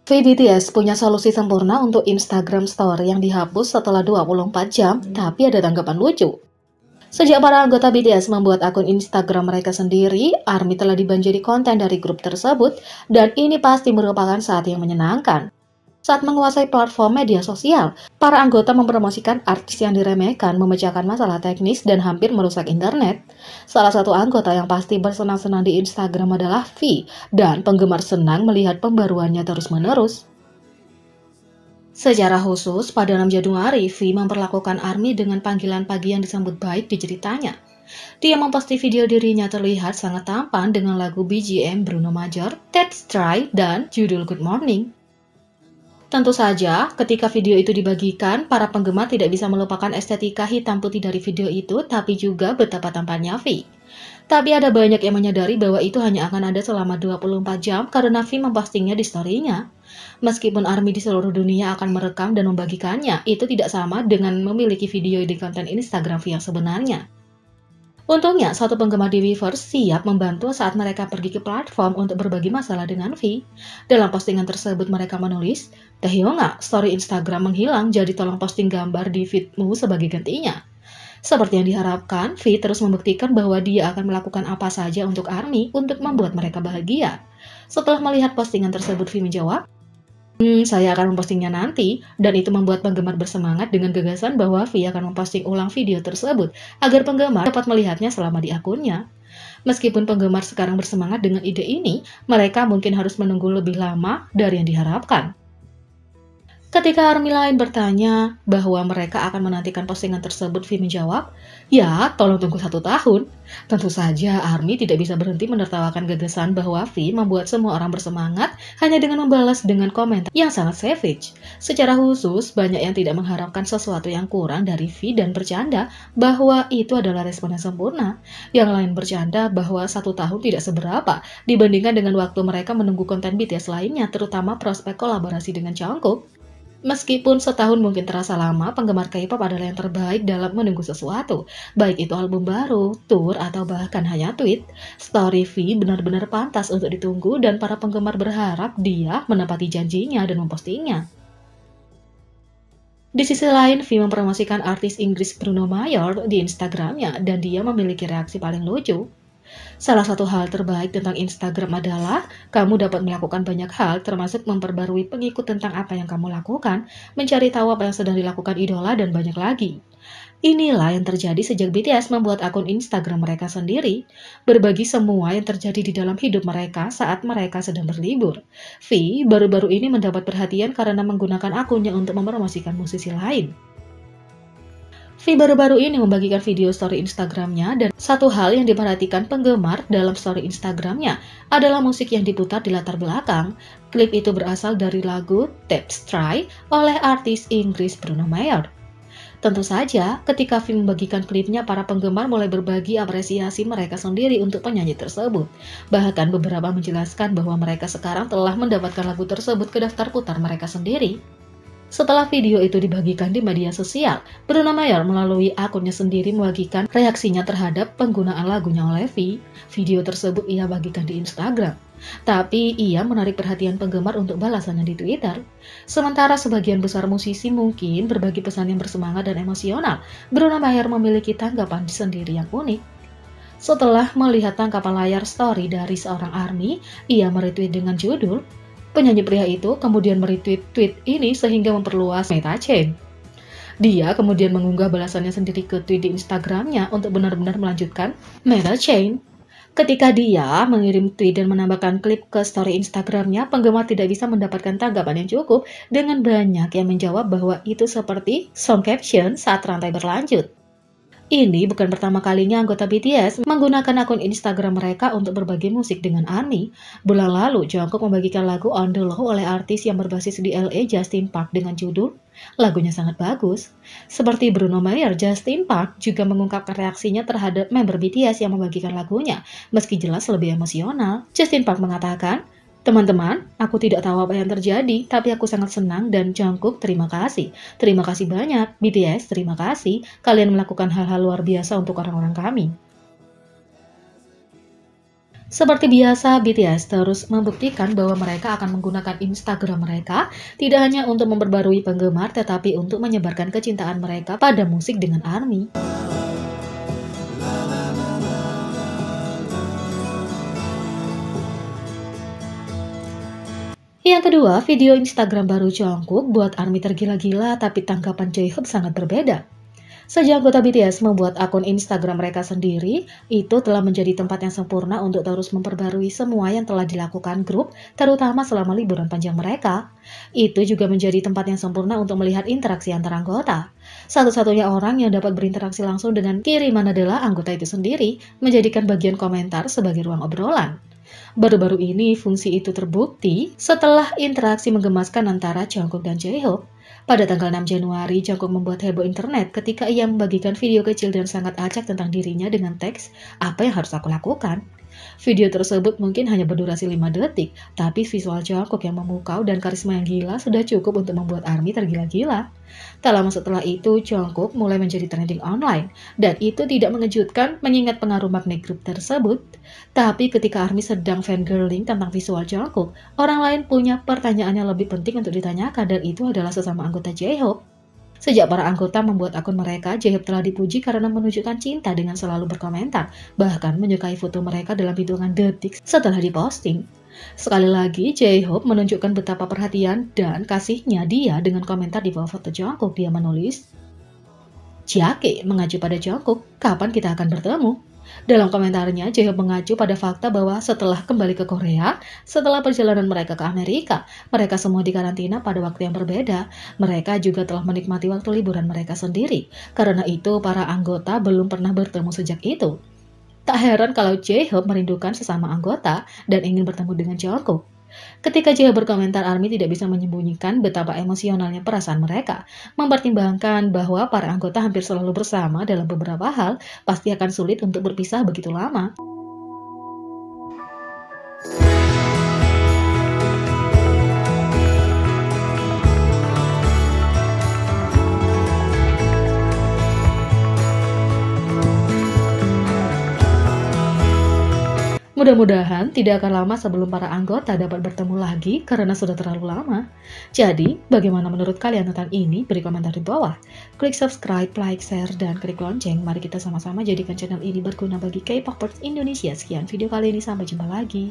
VBTS punya solusi sempurna untuk Instagram Story yang dihapus setelah 24 jam, tapi ada tanggapan lucu. Sejak para anggota BTS membuat akun Instagram mereka sendiri, ARMY telah dibanjiri konten dari grup tersebut, dan ini pasti merupakan saat yang menyenangkan. Saat menguasai platform media sosial, para anggota mempromosikan artis yang diremehkan, memecahkan masalah teknis, dan hampir merusak internet. Salah satu anggota yang pasti bersenang-senang di Instagram adalah V, dan penggemar senang melihat pembaruannya terus-menerus. Secara khusus, pada 6 Januari, V memperlakukan ARMY dengan panggilan pagi yang disambut baik di ceritanya. Dia memposti video dirinya terlihat sangat tampan dengan lagu BGM Bruno Mars, Let's Try, dan judul Good Morning. Tentu saja, ketika video itu dibagikan, para penggemar tidak bisa melupakan estetika hitam putih dari video itu, tapi juga betapa tampannya V. Tapi ada banyak yang menyadari bahwa itu hanya akan ada selama 24 jam karena V mempostingnya di story-nya. Meskipun ARMY di seluruh dunia akan merekam dan membagikannya, itu tidak sama dengan memiliki video di konten Instagram V yang sebenarnya. Untungnya, satu penggemar di Weverse siap membantu saat mereka pergi ke platform untuk berbagi masalah dengan V. Dalam postingan tersebut mereka menulis, "Tahyonga, story Instagram menghilang, jadi tolong posting gambar di feedmu sebagai gantinya." Seperti yang diharapkan, V terus membuktikan bahwa dia akan melakukan apa saja untuk ARMY untuk membuat mereka bahagia. Setelah melihat postingan tersebut, V menjawab, saya akan mempostingnya nanti, dan itu membuat penggemar bersemangat dengan gagasan bahwa V akan memposting ulang video tersebut agar penggemar dapat melihatnya selama di akunnya. Meskipun penggemar sekarang bersemangat dengan ide ini, mereka mungkin harus menunggu lebih lama dari yang diharapkan. Ketika ARMY lain bertanya bahwa mereka akan menantikan postingan tersebut, V menjawab, "Ya, tolong tunggu 1 tahun." Tentu saja ARMY tidak bisa berhenti menertawakan gagasan bahwa V membuat semua orang bersemangat hanya dengan membalas dengan komentar yang sangat savage. Secara khusus, banyak yang tidak mengharapkan sesuatu yang kurang dari V dan bercanda bahwa itu adalah respon yang sempurna. Yang lain bercanda bahwa 1 tahun tidak seberapa dibandingkan dengan waktu mereka menunggu konten BTS lainnya, terutama prospek kolaborasi dengan Jungkook. Meskipun setahun mungkin terasa lama, penggemar K-pop adalah yang terbaik dalam menunggu sesuatu. Baik itu album baru, tour, atau bahkan hanya tweet. Story V benar-benar pantas untuk ditunggu dan para penggemar berharap dia menepati janjinya dan mempostingnya. Di sisi lain, V mempromosikan artis Inggris Bruno Mars di Instagramnya dan dia memiliki reaksi paling lucu. Salah satu hal terbaik tentang Instagram adalah kamu dapat melakukan banyak hal termasuk memperbarui pengikut tentang apa yang kamu lakukan, mencari tahu apa yang sedang dilakukan idola, dan banyak lagi. Inilah yang terjadi sejak BTS membuat akun Instagram mereka sendiri, berbagi semua yang terjadi di dalam hidup mereka saat mereka sedang berlibur. V baru-baru ini mendapat perhatian karena menggunakan akunnya untuk mempromosikan musisi lain. V baru-baru ini membagikan video story Instagramnya dan satu hal yang diperhatikan penggemar dalam story Instagramnya adalah musik yang diputar di latar belakang. Klip itu berasal dari lagu Let's Try oleh artis Inggris Bruno Mars. Tentu saja, ketika V membagikan klipnya, para penggemar mulai berbagi apresiasi mereka sendiri untuk penyanyi tersebut. Bahkan beberapa menjelaskan bahwa mereka sekarang telah mendapatkan lagu tersebut ke daftar putar mereka sendiri. Setelah video itu dibagikan di media sosial, Bruno Mars melalui akunnya sendiri membagikan reaksinya terhadap penggunaan lagunya oleh V. Video tersebut ia bagikan di Instagram. Tapi ia menarik perhatian penggemar untuk balasannya di Twitter. Sementara sebagian besar musisi mungkin berbagi pesan yang bersemangat dan emosional, Bruno Mars memiliki tanggapan sendiri yang unik. Setelah melihat tangkapan layar story dari seorang ARMY, ia meretweet dengan judul, penyanyi pria itu kemudian meretweet tweet ini sehingga memperluas meta chain. Dia kemudian mengunggah balasannya sendiri ke tweet di Instagramnya untuk benar-benar melanjutkan meta chain. Ketika dia mengirim tweet dan menambahkan klip ke story Instagramnya, penggemar tidak bisa mendapatkan tanggapan yang cukup dengan banyak yang menjawab bahwa itu seperti song caption saat rantai berlanjut. Ini bukan pertama kalinya anggota BTS menggunakan akun Instagram mereka untuk berbagi musik dengan ARMY. Bulan lalu, Jungkook membagikan lagu On The Low oleh artis yang berbasis di LA, Justin Park, dengan judul lagunya sangat bagus. Seperti Bruno Mars, Justin Park juga mengungkapkan reaksinya terhadap member BTS yang membagikan lagunya. Meski jelas lebih emosional, Justin Park mengatakan, "Teman-teman, aku tidak tahu apa yang terjadi, tapi aku sangat senang dan Jungkook terima kasih. Terima kasih banyak, BTS terima kasih. Kalian melakukan hal-hal luar biasa untuk orang-orang kami." Seperti biasa, BTS terus membuktikan bahwa mereka akan menggunakan Instagram mereka tidak hanya untuk memperbarui penggemar, tetapi untuk menyebarkan kecintaan mereka pada musik dengan ARMY. Yang kedua, video Instagram baru Jungkook buat ARMY tergila-gila, tapi tanggapan J-Hope sangat berbeda. Sejak anggota BTS membuat akun Instagram mereka sendiri, itu telah menjadi tempat yang sempurna untuk terus memperbarui semua yang telah dilakukan grup, terutama selama liburan panjang mereka. Itu juga menjadi tempat yang sempurna untuk melihat interaksi antar anggota. Satu-satunya orang yang dapat berinteraksi langsung dengan kiriman adalah anggota itu sendiri, menjadikan bagian komentar sebagai ruang obrolan. Baru-baru ini fungsi itu terbukti setelah interaksi menggemaskan antara Jungkook dan J-Hope. Pada tanggal 6 Januari, Jungkook membuat heboh internet ketika ia membagikan video kecil dan sangat acak tentang dirinya dengan teks, "Apa yang harus aku lakukan?" Video tersebut mungkin hanya berdurasi 5 detik, tapi visual Jungkook yang memukau dan karisma yang gila sudah cukup untuk membuat ARMY tergila-gila. Tak lama setelah itu, Jungkook mulai menjadi trending online, dan itu tidak mengejutkan mengingat pengaruh magnet grup tersebut. Tapi ketika ARMY sedang fangirling tentang visual Jungkook, orang lain punya pertanyaan yang lebih penting untuk ditanyakan, dan itu adalah sesama anggota J-Hope. Sejak para anggota membuat akun mereka, J-Hope telah dipuji karena menunjukkan cinta dengan selalu berkomentar, bahkan menyukai foto mereka dalam hitungan detik setelah diposting. Sekali lagi, J-Hope menunjukkan betapa perhatian dan kasihnya dia dengan komentar di bawah foto Jungkook. Dia menulis, "Jake mengacu pada Jungkook, kapan kita akan bertemu?" Dalam komentarnya, J-Hope mengacu pada fakta bahwa setelah kembali ke Korea, setelah perjalanan mereka ke Amerika, mereka semua dikarantina pada waktu yang berbeda. Mereka juga telah menikmati waktu liburan mereka sendiri. Karena itu, para anggota belum pernah bertemu sejak itu. Tak heran kalau J-Hope merindukan sesama anggota dan ingin bertemu dengan Jungkook. Ketika J-Hope berkomentar, ARMY tidak bisa menyembunyikan betapa emosionalnya perasaan mereka. Mempertimbangkan bahwa para anggota hampir selalu bersama dalam beberapa hal, pasti akan sulit untuk berpisah begitu lama. Mudah-mudahan tidak akan lama sebelum para anggota dapat bertemu lagi karena sudah terlalu lama. Jadi, bagaimana menurut kalian tentang ini? Beri komentar di bawah. Klik subscribe, like, share, dan klik lonceng. Mari kita sama-sama jadikan channel ini berguna bagi K-popers Indonesia. Sekian video kali ini, sampai jumpa lagi.